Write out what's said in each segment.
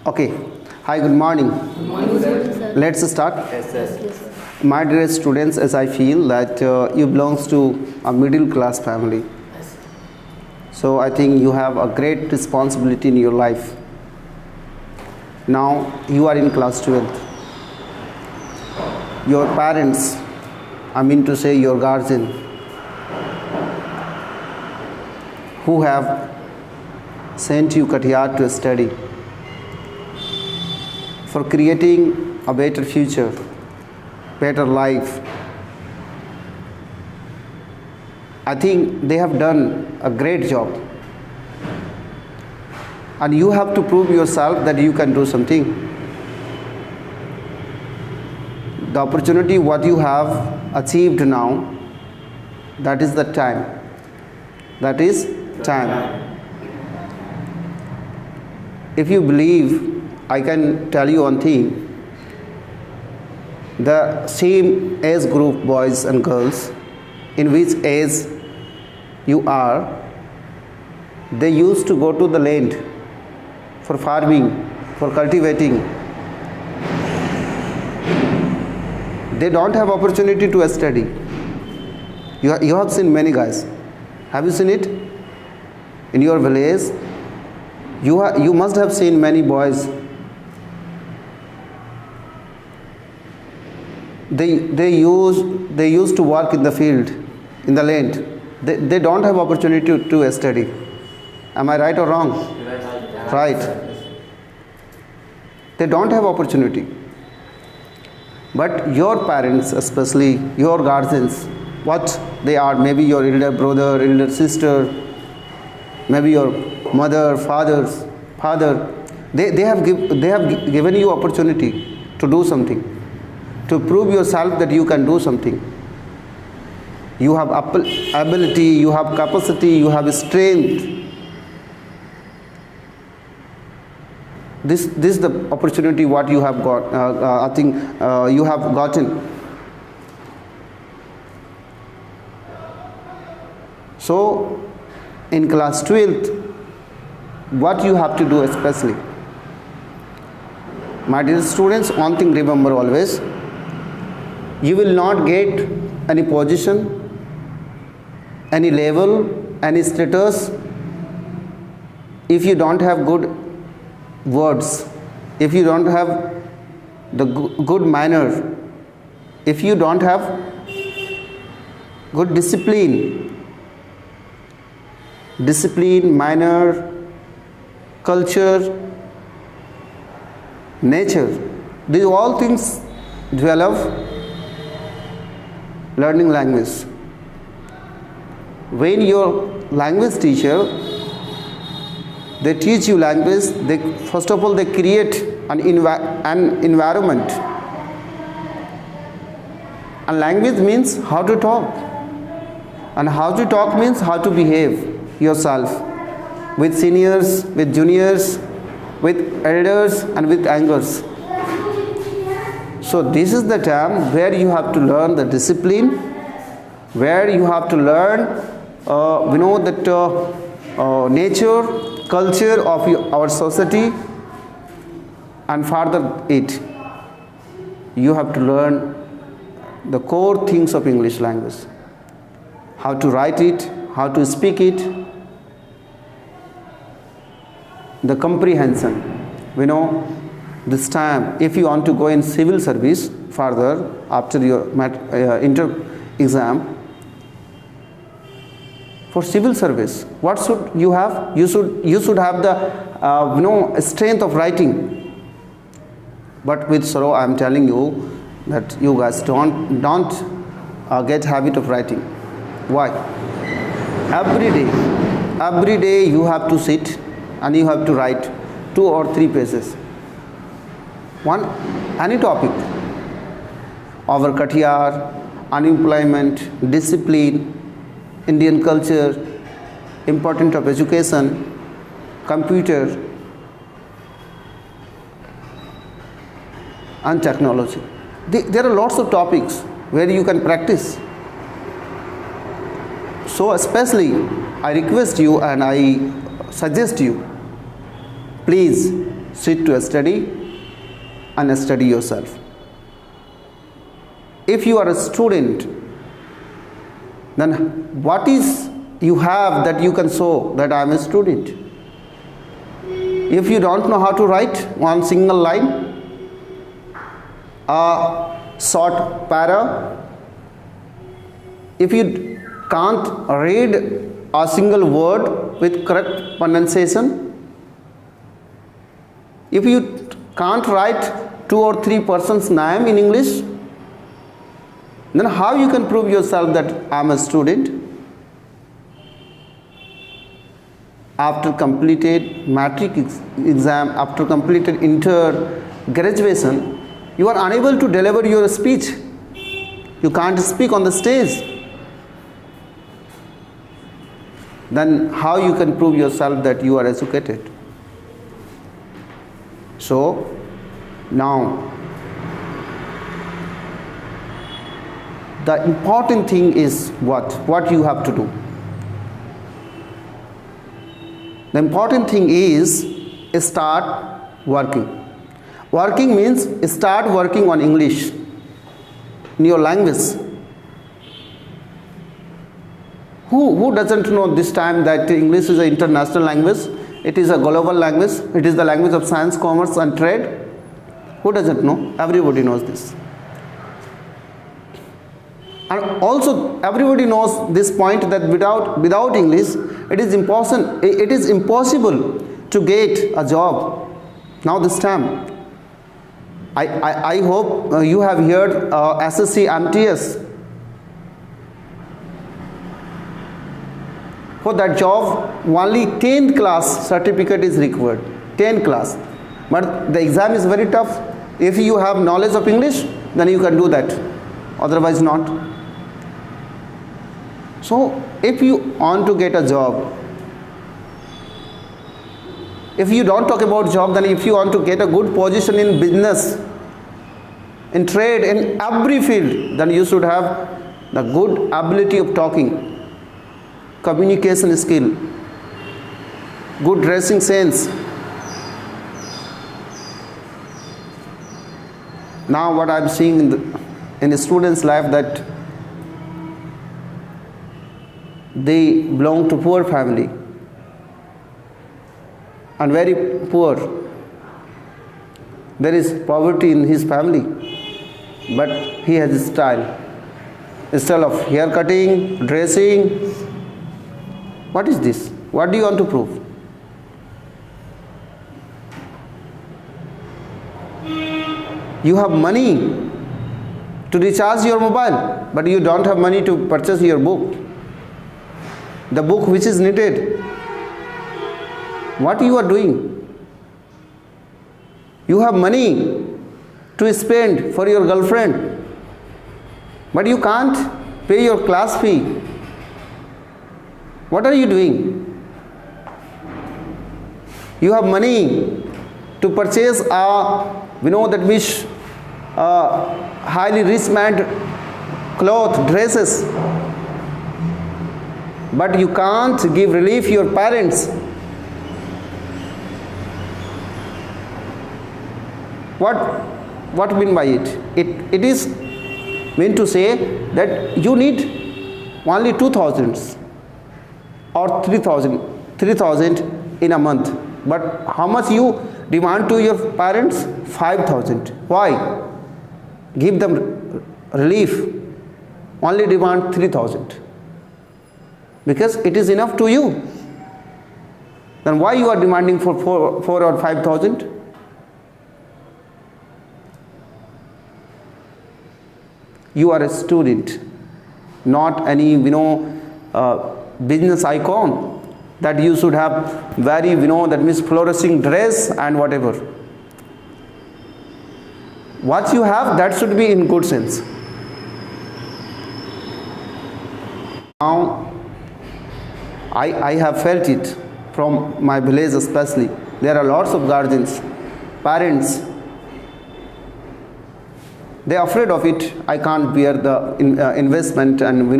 Okay. Hi, good morning. Good morning, sir. Let's start. Yes. My dear students, as I feel that you belongs to a middle class family. So I think you have a great responsibility in your life. Now you are in class 12th. Your parents, I mean to say your guardian, who have sent you Katiyar to study for creating a better future, better life. I think they have done a great job. And you have to prove yourself that you can do something. The opportunity what you have achieved now, that is the time. That is time. If you believe, I can tell you one thing. The same age group boys and girls, in which age you are, they used to go to the land for farming, for cultivating. They don't have opportunity to study. You have seen many guys. Have you seen it? In your village, you must have seen many boys. They used to work in the field, in the land. They don't have opportunity to study. Am I right or wrong? Right. They don't have opportunity. But your parents, especially your guardians, what they are, maybe your elder brother, elder sister, maybe your mother, father, they have given you opportunity to do something, to prove yourself that you can do something. You have ability, you have capacity, you have strength. This is the opportunity what you have got. I think you have gotten. So in class 12th, what you have to do especially, my dear students, one thing remember always: you will not get any position, any level, any status if you don't have good words, if you don't have the good manner, if you don't have good discipline, manner, culture, nature. These all things develop learning language. When your language teacher, they teach you language, first of all they create an environment. And language means how to talk. And how to talk means how to behave yourself with seniors, with juniors, with elders and with youngers. So this is the time where you have to learn the discipline, where you have to learn nature, culture of our society, and further it, you have to learn the core things of English language. How to write it, how to speak it, the comprehension. This time, if you want to go in civil service further after your inter exam, for civil service, what should you have? You should have the strength of writing. But with sorrow, I am telling you that you guys don't get habit of writing. Why? Every day you have to sit and you have to write 2 or 3 pages. Any topic. Our Katiyar, unemployment, discipline, Indian culture, importance of education, computer, and technology. There are lots of topics where you can practice. So especially I request you and I suggest you, please sit to study and study yourself. If you are a student, then what is you have that you can show that I am a student? If you don't know how to write one single line, a short para, if you can't read a single word with correct pronunciation, if you can't write 2 or 3 persons' name in English, then how you can prove yourself that I am a student? After completed matric exam, after completed inter, graduation, you are unable to deliver your speech. You can't speak on the stage. Then how you can prove yourself that you are educated? So now the important thing is what you have to do. The important thing is start working. Working means start working on English in your language. Who doesn't know this time that English is an international language? It is a global language. It is the language of science, commerce and trade. Who doesn't know? Everybody knows this. And also everybody knows this point that without English it is impossible to get a job. Now this time I hope you have heard SSC MTS. For that job only 10th class certificate is required. 10th class. But the exam is very tough. If you have knowledge of English, then you can do that. Otherwise not. So if you want to get a job, if you don't talk about job, then if you want to get a good position in business, in trade, in every field, then you should have the good ability of talking, communication skill, good dressing sense. Now what I am seeing in the students' life, that they belong to poor family and very poor. There is poverty in his family, but he has a style of hair cutting, dressing. What is this? What do you want to prove? You have money to recharge your mobile, but you don't have money to purchase your book, the book which is needed. What you are doing? You have money to spend for your girlfriend, but you can't pay your class fee. What are you doing? You have money to purchase that which highly rich man cloth, dresses, but you can't give relief to your parents. What mean by it? It is meant to say that you need only 2,000 or 3,000 in a month, but how much you demand to your parents? 5,000. Why? Give them relief. Only demand 3,000 because it is enough to you. Then why you are demanding for 4 or 5,000? You are a student, not any business icon that you should have very that means flourishing dress and whatever. What you have, that should be in good sense. Now I have felt it from my village especially. There are lots of guardians, parents. They are afraid of it. I can't bear the investment and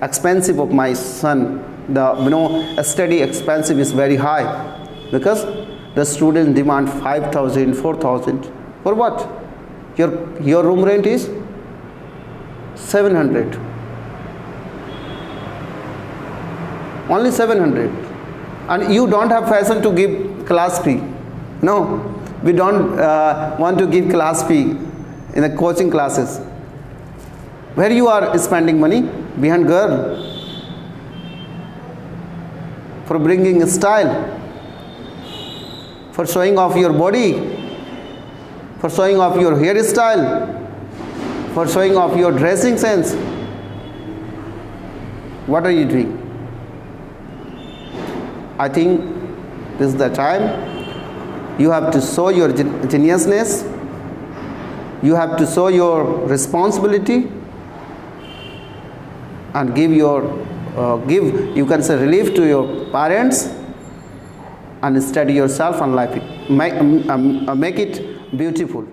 expensive of my son. The study expensive is very high because The students demand 5,000, 4,000. For what? Your room rent is 700. Only 700. And you don't have fashion to give class fee. No, we don't want to give class fee in the coaching classes. Where you are spending money? Behind girl. For bringing style. For showing off your body. For showing off your hairstyle. For showing off your dressing sense. What are you doing? I think this is the time you have to show your geniusness. You have to show your responsibility and give you can say relief to your parents and study yourself and life. Make it beautiful.